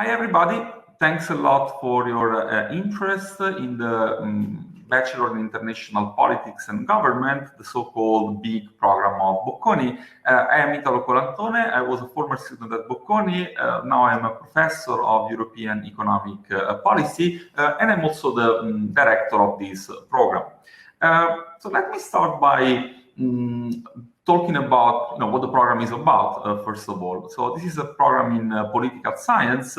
Hi, everybody. Thanks a lot for your interest in the Bachelor in International Politics and Government, the so-called big program of Bocconi. I am Italo Colantone. I was a former student at Bocconi. Now I am a professor of European economic policy, and I'm also the director of this program. So let me start by talking about what the program is about, first of all. So this is a program in political science,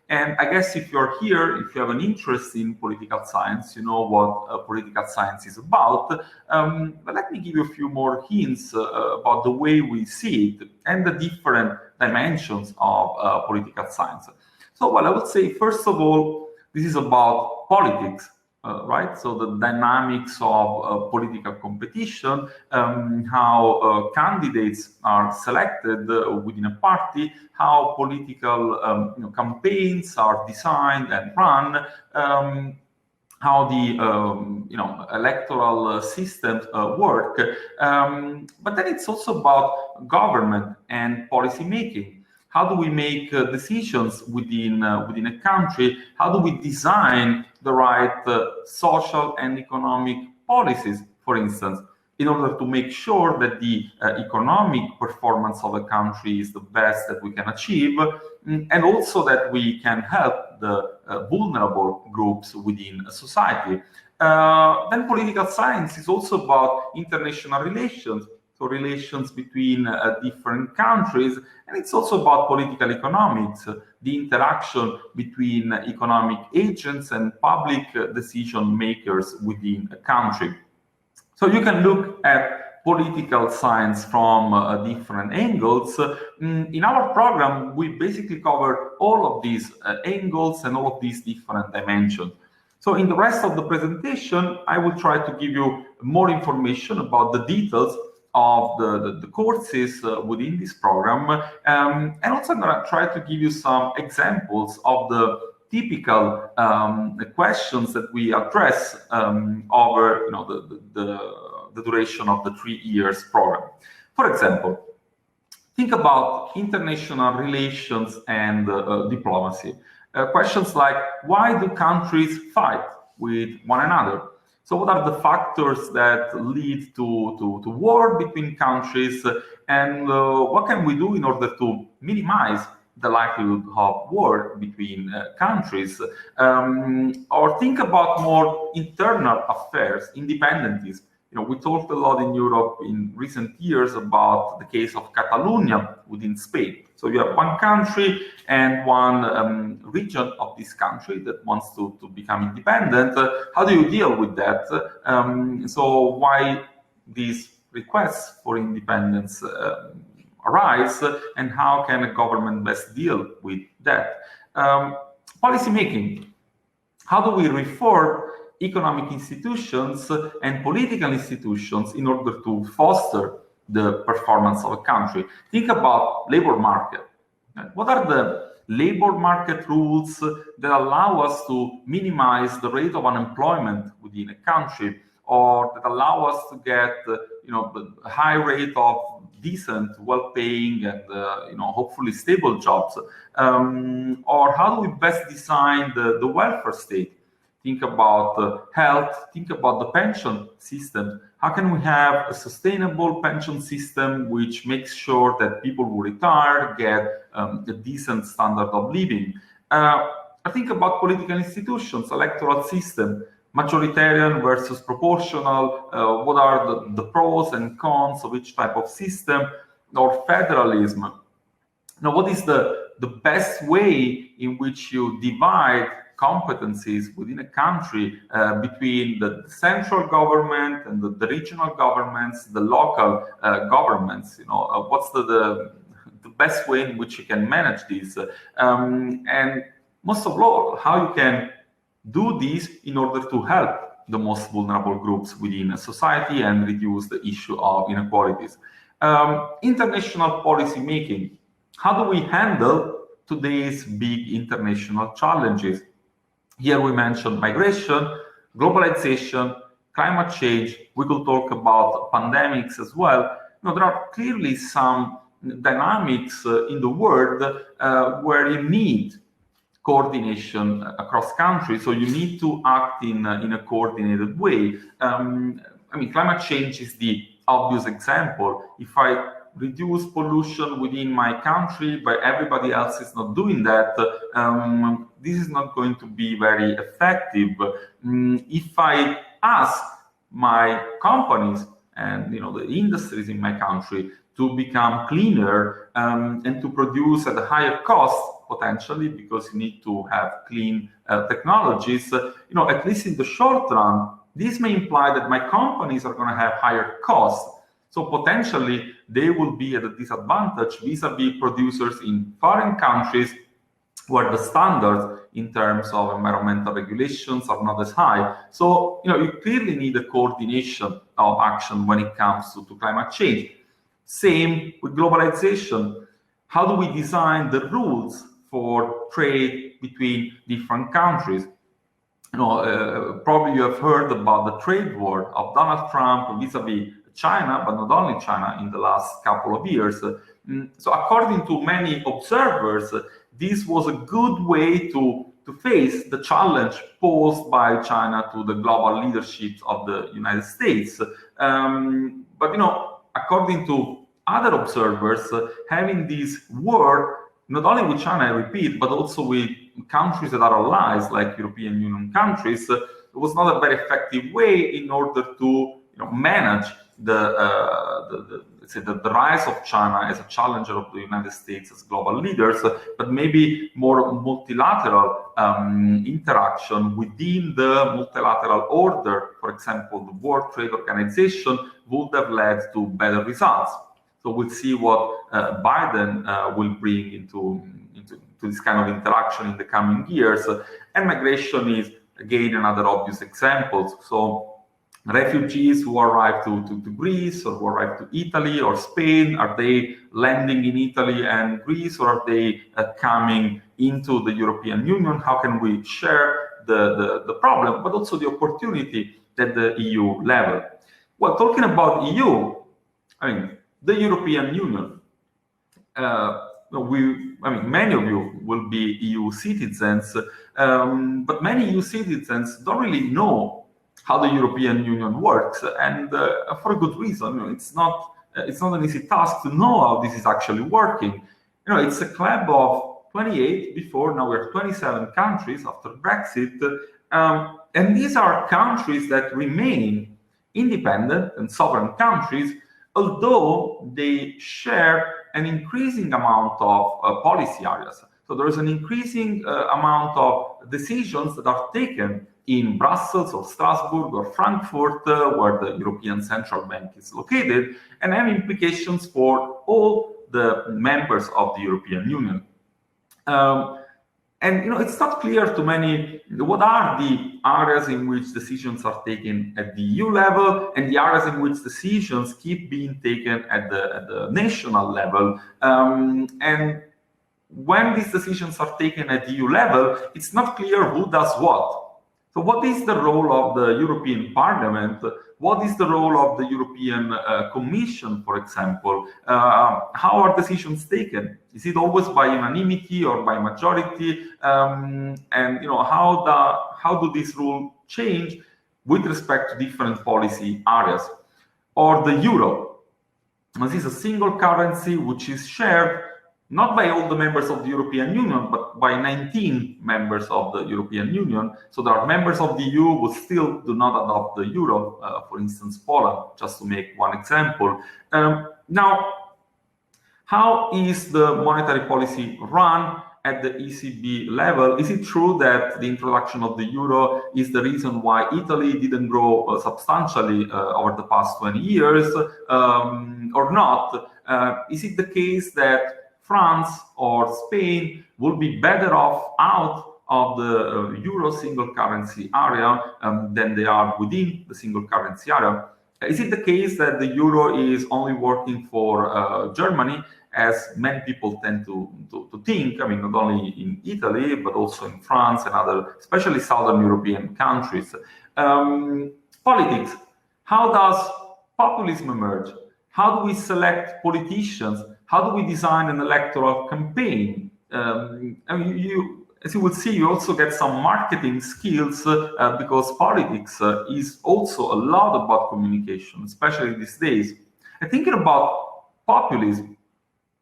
and I guess if you're here, if you have an interest in political science, you know what political science is about. But let me give you a few more hints about the way we see it and the different dimensions of political science. So, well, I would say, first of all, this is about politics. Right, so the dynamics of political competition, how candidates are selected within a party, how political campaigns are designed and run, how the electoral systems work, but then it's also about government and policy making. How do we make decisions within a country? How do we design the right social and economic policies, for instance, in order to make sure that the economic performance of a country is the best that we can achieve, and also that we can help the vulnerable groups within a society. Then political science is also about international relations. So relations between different countries, and it's also about political economics, the interaction between economic agents and public decision makers within a country. So you can look at political science from different angles. In our program, we basically cover all of these angles and all of these different dimensions. So in the rest of the presentation, I will try to give you more information about the details of the courses within this program, and also I'm going to try to give you some examples of the typical questions that we address over the duration of the 3 years program. For example, think about international relations and diplomacy. Questions like, why do countries fight with one another? So what are the factors that lead to war between countries, and what can we do in order to minimize the likelihood of war between countries? Or think about more internal affairs, independencies. We talked a lot in Europe in recent years about the case of Catalonia within Spain. So you have one country and one region of this country that wants to become independent. How do you deal with that? So why these requests for independence arise, and how can a government best deal with that? Policy making. How do we reform economic institutions and political institutions in order to foster the performance of a country? Think about labor market. What are the labor market rules that allow us to minimize the rate of unemployment within a country, or that allow us to get a high rate of decent, well-paying, and hopefully stable jobs? Or how do we best design the welfare state? Think about health, think about the pension system. How can we have a sustainable pension system which makes sure that people who retire get a decent standard of living? I think about political institutions, electoral system, majoritarian versus proportional. What are the pros and cons of each type of system? Or federalism. Now, what is the best way in which you divide competencies within a country between the central government and the regional governments, the local governments? What's the best way in which you can manage these? And most of all, how you can do this in order to help the most vulnerable groups within a society and reduce the issue of inequalities. International policy making. How do we handle today's big international challenges? Here we mentioned migration, globalization, climate change. We could talk about pandemics as well. There are clearly some dynamics in the world where you need coordination across countries. So you need to act in a coordinated way. I mean, climate change is the obvious example. If I reduce pollution within my country, but everybody else is not doing that, this is not going to be very effective. If I ask my companies and the industries in my country to become cleaner and to produce at a higher cost, potentially, because you need to have clean technologies, at least in the short run, this may imply that my companies are going to have higher costs. So potentially they will be at a disadvantage vis-a-vis producers in foreign countries where the standards in terms of environmental regulations are not as high. So you clearly need a coordination of action when it comes to climate change. Same with globalization. How do we design the rules for trade between different countries? Probably you have heard about the trade war of Donald Trump vis-a-vis China, but not only China, in the last couple of years. So according to many observers, this was a good way to face the challenge posed by China to the global leadership of the United States. But according to other observers, having this war, not only with China, I repeat, but also with countries that are allies, like European Union countries, was not a very effective way in order to manage the rise of China as a challenger of the United States as global leaders, but maybe more multilateral interaction within the multilateral order. For example, the World Trade Organization would have led to better results. So we'll see what Biden will bring into this kind of interaction in the coming years. And migration is, again, another obvious example. So refugees who arrive to Greece or who arrive to Italy or Spain, are they landing in Italy and Greece, or are they coming into the European Union? How can we share the problem, but also the opportunity at the EU level? Well, talking about EU, I mean, the European Union, many of you will be EU citizens, but many EU citizens don't really know how the European Union works, and for a good reason. It's not an easy task to know how this is actually working. It's a club of 28 before, now we're 27 countries after Brexit, and these are countries that remain independent and sovereign countries, although they share an increasing amount of policy areas. So there is an increasing amount of decisions that are taken in Brussels or Strasbourg or Frankfurt, where the European Central Bank is located, and have implications for all the members of the European Union. And it's not clear to many what are the areas in which decisions are taken at the EU level and the areas in which decisions keep being taken at the national level. And when these decisions are taken at the EU level, it's not clear who does what. So what is the role of the European Parliament? What is the role of the European Commission, for example? How are decisions taken? Is it always by unanimity or by majority? And how do these rules change with respect to different policy areas? Or the euro. This is a single currency which is shared not by all the members of the European Union, but by 19 members of the European Union. So there are members of the EU who still do not adopt the euro, for instance, Poland, just to make one example. Now, how is the monetary policy run at the ECB level? Is it true that the introduction of the euro is the reason why Italy didn't grow substantially over the past 20 years or not? Is it the case that France or Spain will be better off out of the euro single currency area than they are within the single currency area? Is it the case that the euro is only working for Germany, as many people tend to think? I mean, not only in Italy, but also in France and other, especially Southern European countries. Politics. How does populism emerge? How do we select politicians? How do we design an electoral campaign? as you will see, you also get some marketing skills because politics is also a lot about communication, especially these days. And thinking about populism,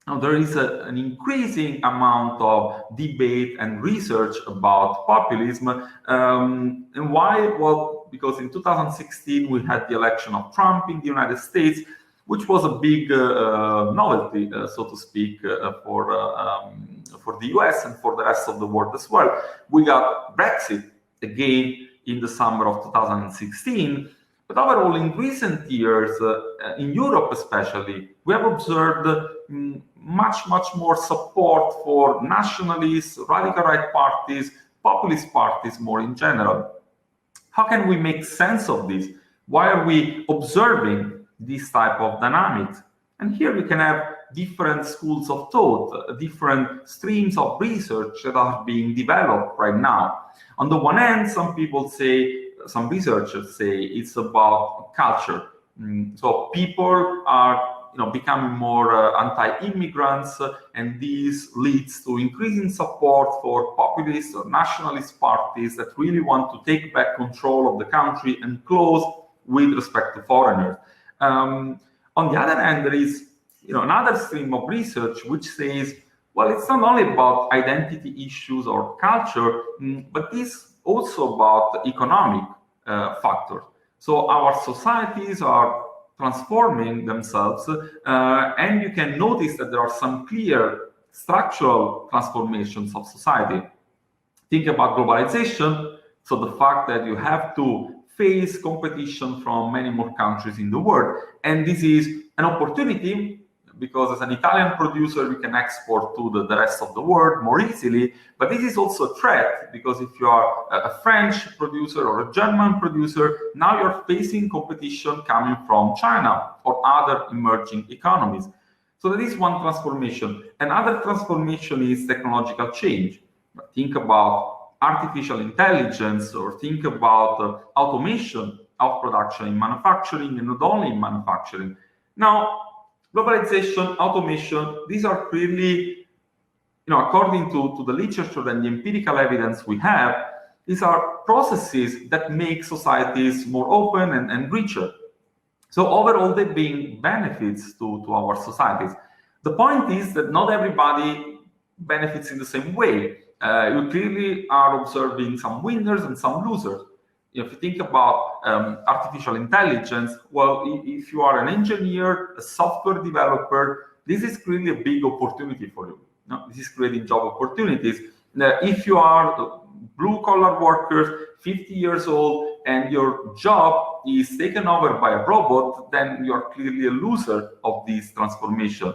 now, there is an increasing amount of debate and research about populism. And why? Well, because in 2016 we had the election of Trump in the United States, which was a big novelty, so to speak, for the US and for the rest of the world as well. We got Brexit again in the summer of 2016. But overall, in recent years, in Europe especially, we have observed much more support for nationalists, radical right parties, populist parties more in general. How can we make sense of this? Why are we observing this type of dynamics? And here we can have different schools of thought, different streams of research that are being developed right now. On the one hand, some people say, some researchers say it's about culture. So people are becoming more anti-immigrants, and this leads to increasing support for populist or nationalist parties that really want to take back control of the country and close with respect to foreigners. On the other hand, there is another stream of research which says, well, it's not only about identity issues or culture, but it's also about economic factors. So our societies are transforming themselves, and you can notice that there are some clear structural transformations of society. Think about globalization, so the fact that you have to face competition from many more countries in the world, and this is an opportunity because as an Italian producer, we can export to the rest of the world more easily. But this is also a threat because if you are a French producer or a German producer, now you're facing competition coming from China or other emerging economies. So that is one transformation. Another transformation is technological change. Think about artificial intelligence or think about automation of production in manufacturing and not only in manufacturing. Now, globalization, automation, these are clearly, according to the literature and the empirical evidence we have, these are processes that make societies more open and richer. So overall, they bring benefits to our societies. The point is that not everybody benefits in the same way. You clearly are observing some winners and some losers. If you think about artificial intelligence, well, if you are an engineer, a software developer, this is clearly a big opportunity for you. This is creating job opportunities. If you are blue-collar workers, 50 years old, and your job is taken over by a robot, then you are clearly a loser of this transformation.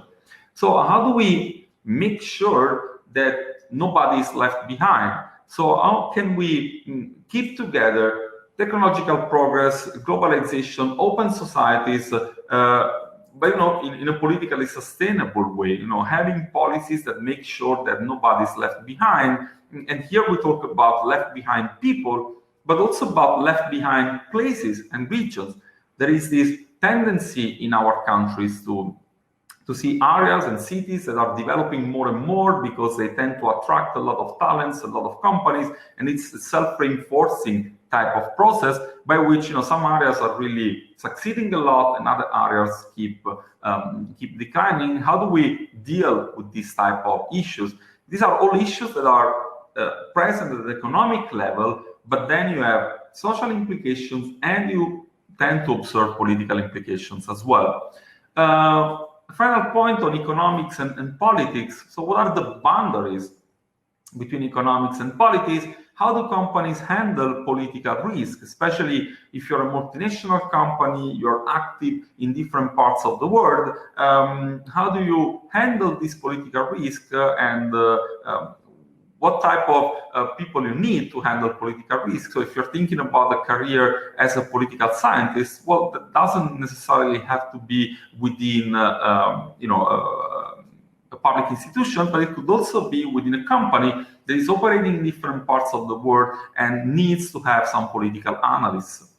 So how do we make sure that nobody is left behind? So how can we keep together technological progress, globalization, open societies, but in a politically sustainable way, having policies that make sure that nobody is left behind. And here we talk about left behind people, but also about left behind places and regions. There is this tendency in our countries to see areas and cities that are developing more and more because they tend to attract a lot of talents, a lot of companies, and it's a self-reinforcing type of process by which some areas are really succeeding a lot and other areas keep declining. How do we deal with this type of issues? These are all issues that are present at the economic level, but then you have social implications and you tend to observe political implications as well. Final point on economics and politics. So what are the boundaries between economics and politics? How do companies handle political risk, especially if you're a multinational company, you're active in different parts of the world? How do you handle this political risk and what type of people you need to handle political risk? So if you're thinking about a career as a political scientist, well, that doesn't necessarily have to be within a public institution, but it could also be within a company that is operating in different parts of the world and needs to have some political analysis.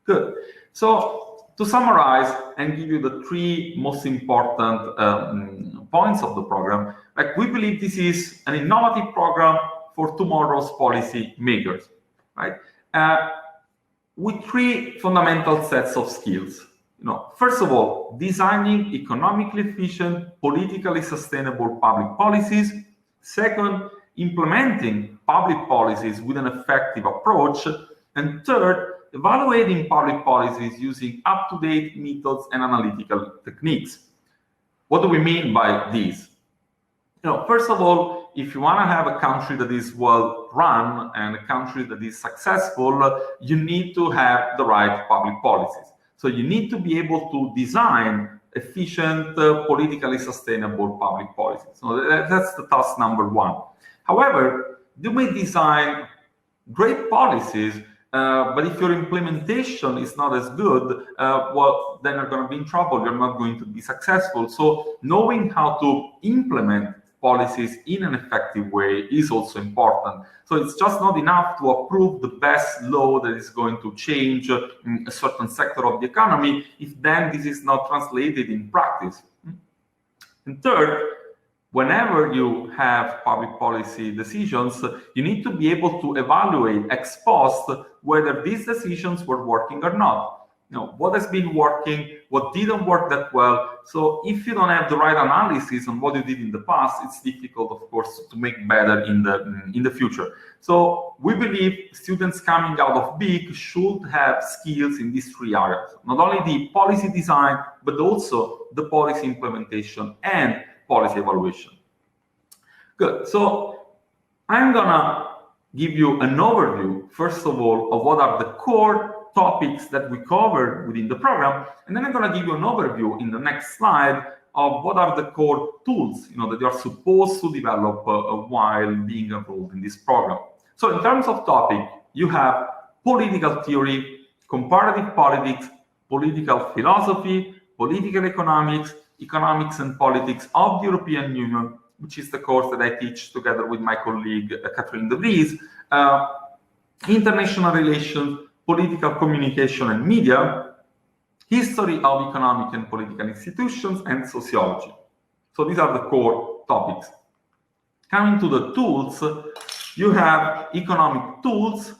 Good. So to summarize and give you the three most important points of the program. Like, we believe this is an innovative program for tomorrow's policy makers, right? With three fundamental sets of skills. First of all, designing economically efficient, politically sustainable public policies. Second, implementing public policies with an effective approach. And third, evaluating public policies using up-to-date methods and analytical techniques. What do we mean by these? First of all, if you want to have a country that is well run and a country that is successful, you need to have the right public policies. So you need to be able to design efficient, politically sustainable public policies. So that's the task number one. However, you may design great policies, but if your implementation is not as good, well, then you're going to be in trouble. You're not going to be successful. So knowing how to implement policies in an effective way is also important. So it's just not enough to approve the best law that is going to change a certain sector of the economy if then this is not translated in practice. And third, whenever you have public policy decisions, you need to be able to evaluate ex post whether these decisions were working or not. What has been working, what didn't work that well. So if you don't have the right analysis on what you did in the past, it's difficult, of course, to make better in the future. So we believe students coming out of BIG should have skills in these three areas, not only the policy design, but also the policy implementation and policy evaluation. Good. So I'm gonna give you an overview, first of all, of what are the core topics that we covered within the program, and then I'm going to give you an overview in the next slide of what are the core tools that you are supposed to develop while being enrolled in this program. So in terms of topic, you have political theory, comparative politics, political philosophy, political economics, economics and politics of the European Union, which is the course that I teach together with my colleague Catherine de Vries, international relations, political communication and media, history of economic and political institutions, and sociology. So these are the core topics. Coming to the tools, you have economic tools.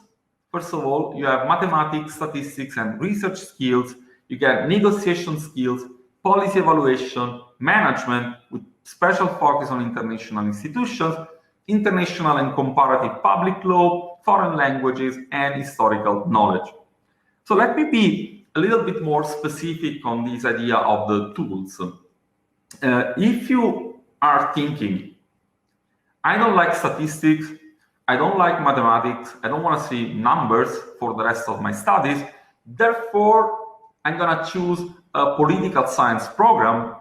First of all, you have mathematics, statistics, and research skills. You get negotiation skills, policy evaluation, management with special focus on international institutions, international and comparative public law, foreign languages, and historical knowledge. So let me be a little bit more specific on this idea of the tools. If you are thinking, I don't like statistics, I don't like mathematics, I don't want to see numbers for the rest of my studies, therefore I'm going to choose a political science program,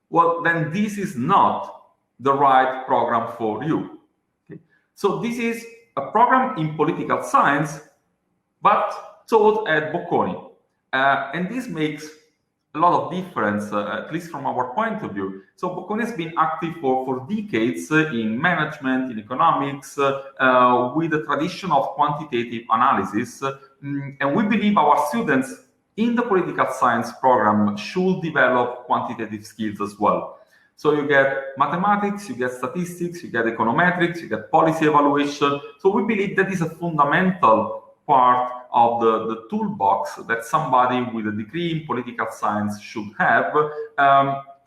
well, then this is not the right program for you. Okay? So this is a program in political science, but taught at Bocconi. And this makes a lot of difference, at least from our point of view. So Bocconi has been active for decades in management, in economics, with a tradition of quantitative analysis. And we believe our students in the political science program should develop quantitative skills as well. So you get mathematics, you get statistics, you get econometrics, you get policy evaluation. So we believe that is a fundamental part of the toolbox that somebody with a degree in political science should have.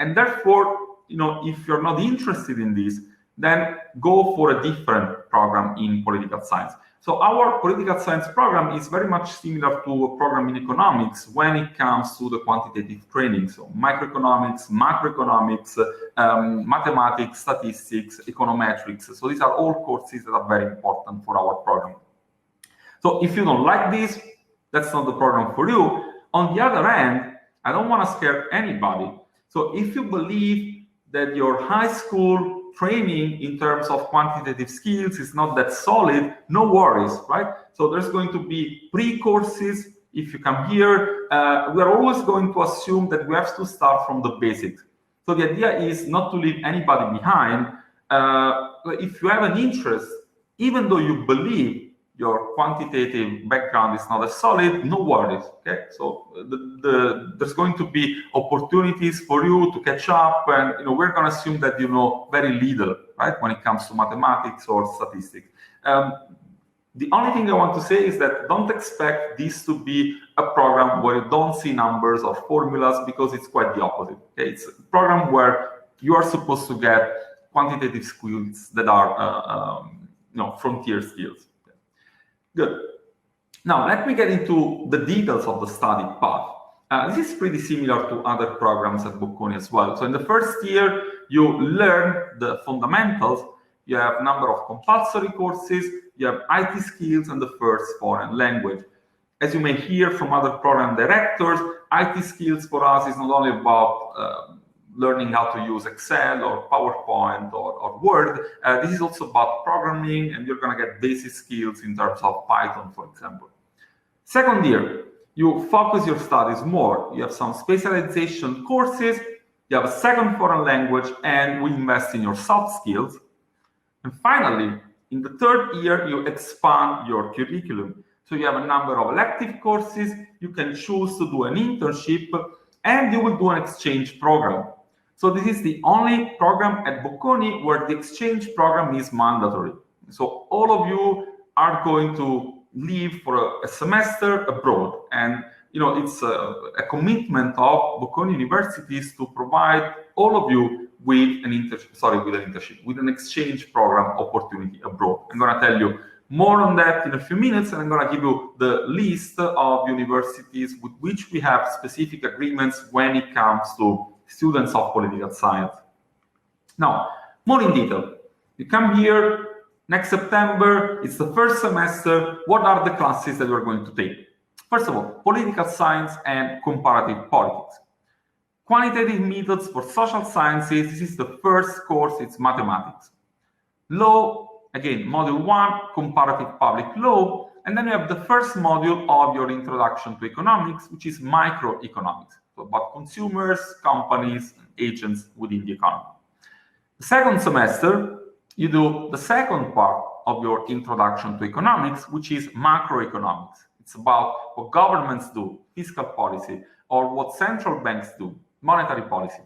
And therefore, if you're not interested in this, then go for a different program in political science. So our political science program is very much similar to a program in economics when it comes to the quantitative training. So microeconomics, macroeconomics, mathematics, statistics, econometrics. So these are all courses that are very important for our program. So if you don't like this, that's not the program for you. On the other hand, I don't want to scare anybody. So if you believe that your high school training in terms of quantitative skills is not that solid, no worries, right? So there's going to be pre-courses. If you come here, we are always going to assume that we have to start from the basics. So the idea is not to leave anybody behind. If you have an interest, even though you believe your quantitative background is not as solid, no worries. Okay, so there's going to be opportunities for you to catch up, and we're going to assume that you know very little, right, when it comes to mathematics or statistics. The only thing I want to say is that don't expect this to be a program where you don't see numbers or formulas, because it's quite the opposite. Okay? It's a program where you are supposed to get quantitative skills that are frontier skills. Good. Now let me get into the details of the study path. This is pretty similar to other programs at Bocconi as well. So in the first year, you learn the fundamentals. You have a number of compulsory courses, you have IT skills, and the first foreign language. As you may hear from other program directors, IT skills for us is not only about learning how to use Excel or PowerPoint or Word. This is also about programming, and you're going to get basic skills in terms of Python, for example. Second year, you focus your studies more. You have some specialization courses, you have a second foreign language, and we invest in your soft skills. And finally, in the third year, you expand your curriculum. So you have a number of elective courses, you can choose to do an internship, and you will do an exchange program. So this is the only program at Bocconi where the exchange program is mandatory. So all of you are going to leave for a semester abroad. And it's a commitment of Bocconi universities to provide all of you with an exchange program opportunity abroad. I'm going to tell you more on that in a few minutes, and I'm going to give you the list of universities with which we have specific agreements when it comes to students of political science. Now, more in detail. You come here next September, it's the first semester. What are the classes that we're going to take? First of all, political science and comparative politics. Quantitative methods for social sciences, this is the first course, it's mathematics. Law, again, module 1, comparative public law, and then you have the first module of your introduction to economics, which is microeconomics, so about consumers, companies, and agents within the economy. The second semester, you do the second part of your introduction to economics, which is macroeconomics. It's about what governments do, fiscal policy, or what central banks do, monetary policy.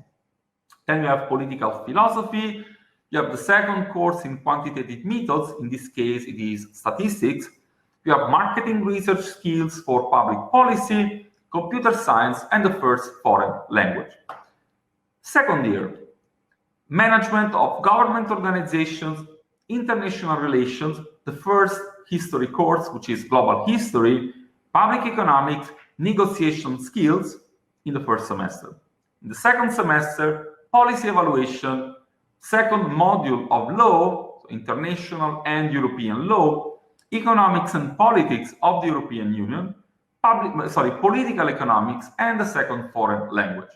Then you have political philosophy. You have the second course in quantitative methods. In this case, it is statistics. You have marketing research skills for public policy, computer science, and the first foreign language. Second year, management of government organizations, international relations, the first history course, which is global history, public economics, negotiation skills in the first semester. In the second semester, policy evaluation, second module of law, so international and European law, economics and politics of the European Union, political economics, and the second foreign language.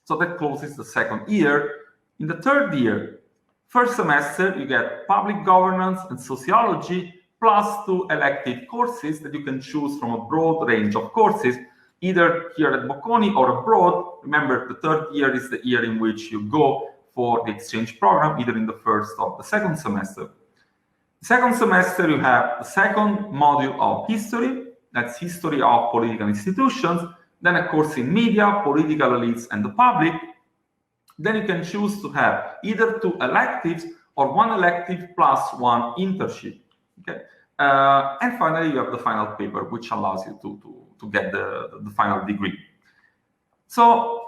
So that closes the second year. In the third year, first semester, you get public governance and sociology, plus 2 elective courses that you can choose from a broad range of courses, either here at Bocconi or abroad. Remember, the third year is the year in which you go for the exchange program, either in the first or the second semester. The second semester, you have the second module of history, that's history of political institutions, then a course in media, political elites, and the public. Then you can choose to have either 2 electives or 1 elective plus 1 internship. Okay, and finally, you have the final paper, which allows you to get the final degree. So,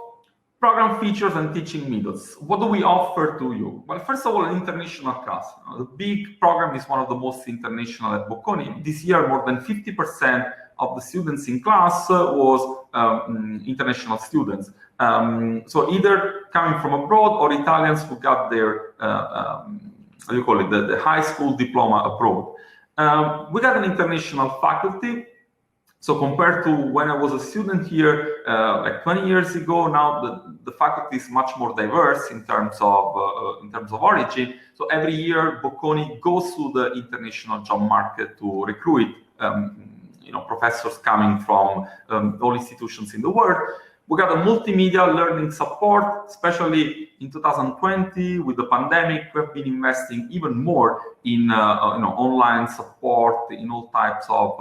program features and teaching methods. What do we offer to you? Well, first of all, an international class. The big program is one of the most international at Bocconi. This year, more than 50% of the students in class was international students. So either coming from abroad or Italians who got their, the high school diploma abroad. We got an international faculty. So compared to when I was a student here, like 20 years ago, now the faculty is much more diverse in terms of origin. So every year, Bocconi goes to the international job market to recruit, professors coming from all institutions in the world. We got a multimedia learning support, especially in 2020 with the pandemic. We have been investing even more in online support in all types of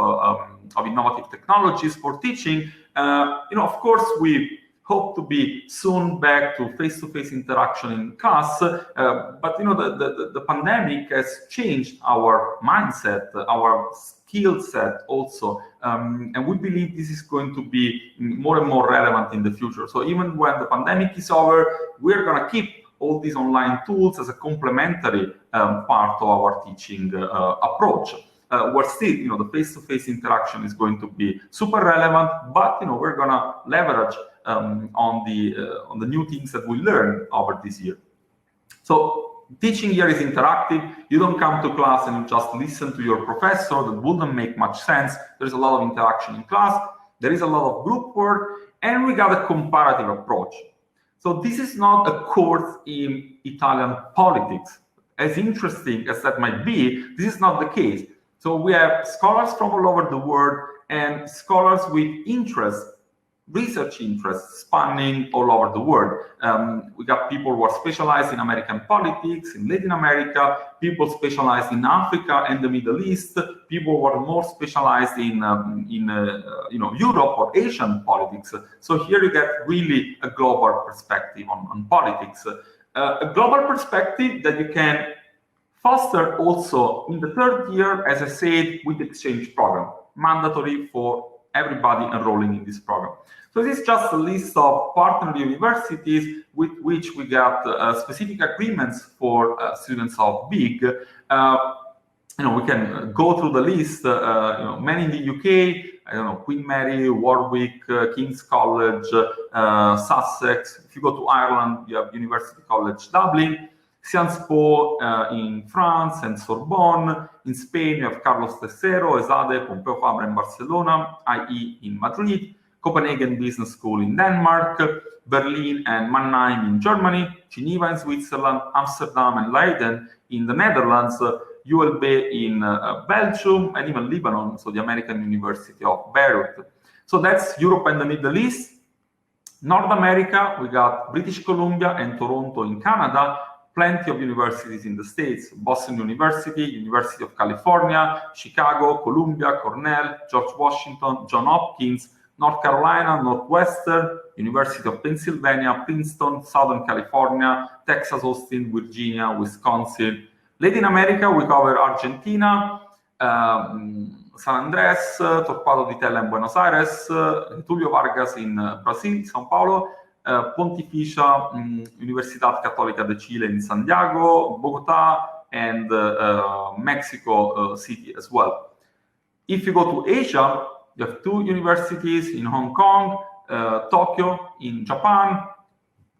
innovative technologies for teaching. Of course, we hope to be soon back to face-to-face interaction in class, but the pandemic has changed our mindset, our skill set also, and we believe this is going to be more and more relevant in the future. So even when the pandemic is over, we're going to keep all these online tools as a complementary part of our teaching approach. Where still, the face-to-face interaction is going to be super relevant, but we're going to leverage on the new things that we learned over this year. So teaching here is interactive. You don't come to class and you just listen to your professor. That wouldn't make much sense. There's a lot of interaction in class. There is a lot of group work, and we got a comparative approach. So this is not a course in Italian politics. As interesting as that might be, this is not the case. So we have scholars from all over the world and scholars with interest, research interests spanning all over the world. We got people who are specialized in American politics, in Latin America, people specialized in Africa and the Middle East, people who are more specialized in Europe or Asian politics. So here you get really a global perspective on politics, a global perspective that you can foster also in the third year, as I said, with the exchange program, mandatory for everybody enrolling in this program. So this is just a list of partner universities with which we got specific agreements for students of BIG. We can go through the list. Many in the UK, Queen Mary, Warwick, King's College, Sussex. If you go to Ireland, you have University College Dublin. Sciences Po in France and Sorbonne. In Spain, you have Carlos III, ESADE, Pompeu Fabra in Barcelona, IE in Madrid, Copenhagen Business School in Denmark, Berlin and Mannheim in Germany, Geneva in Switzerland, Amsterdam and Leiden in the Netherlands, ULB in Belgium, and even Lebanon, so the American University of Beirut. So that's Europe and the Middle East. North America, we got British Columbia and Toronto in Canada, plenty of universities in the States, Boston University, University of California, Chicago, Columbia, Cornell, George Washington, Johns Hopkins, North Carolina, Northwestern, University of Pennsylvania, Princeton, Southern California, Texas, Austin, Virginia, Wisconsin. Latin America, we cover Argentina, San Andres, Torquato di Tella in Buenos Aires, Tulio Vargas in Brazil, São Paulo, Pontificia Universidad Católica de Chile in San Diego, Bogota, and Mexico City as well. If you go to Asia, you have two universities in Hong Kong, Tokyo in Japan,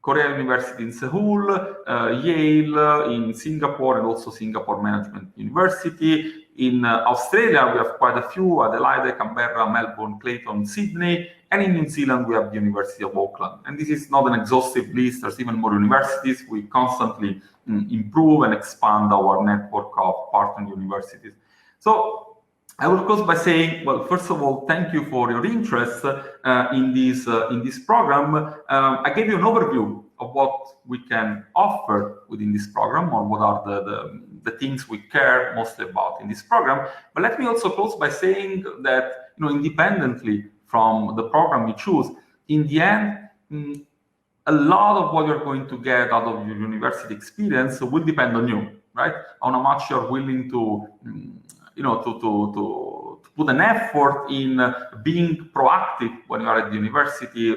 Korea University in Seoul, Yale in Singapore, and also Singapore Management University. In Australia, we have quite a few, Adelaide, Canberra, Melbourne, Clayton, Sydney, and in New Zealand, we have the University of Auckland. And this is not an exhaustive list. There's even more universities. We constantly improve and expand our network of partner universities. So I will close by saying, well, first of all, thank you for your interest in this program. I gave you an overview of what we can offer within this program, or what are the things we care mostly about in this program. But let me also close by saying that, independently from the program you choose, in the end, a lot of what you're going to get out of your university experience will depend on you, right? On how much you're willing to to put an effort in being proactive when you are at the university,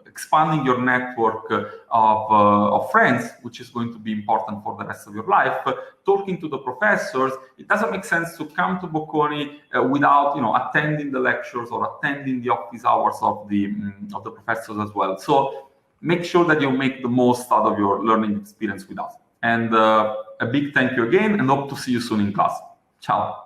expanding your network of friends, which is going to be important for the rest of your life. Talking to the professors, it doesn't make sense to come to Bocconi without attending the lectures or attending the office hours of the professors as well. So make sure that you make the most out of your learning experience with us. And a big thank you again, and hope to see you soon in class. Ciao.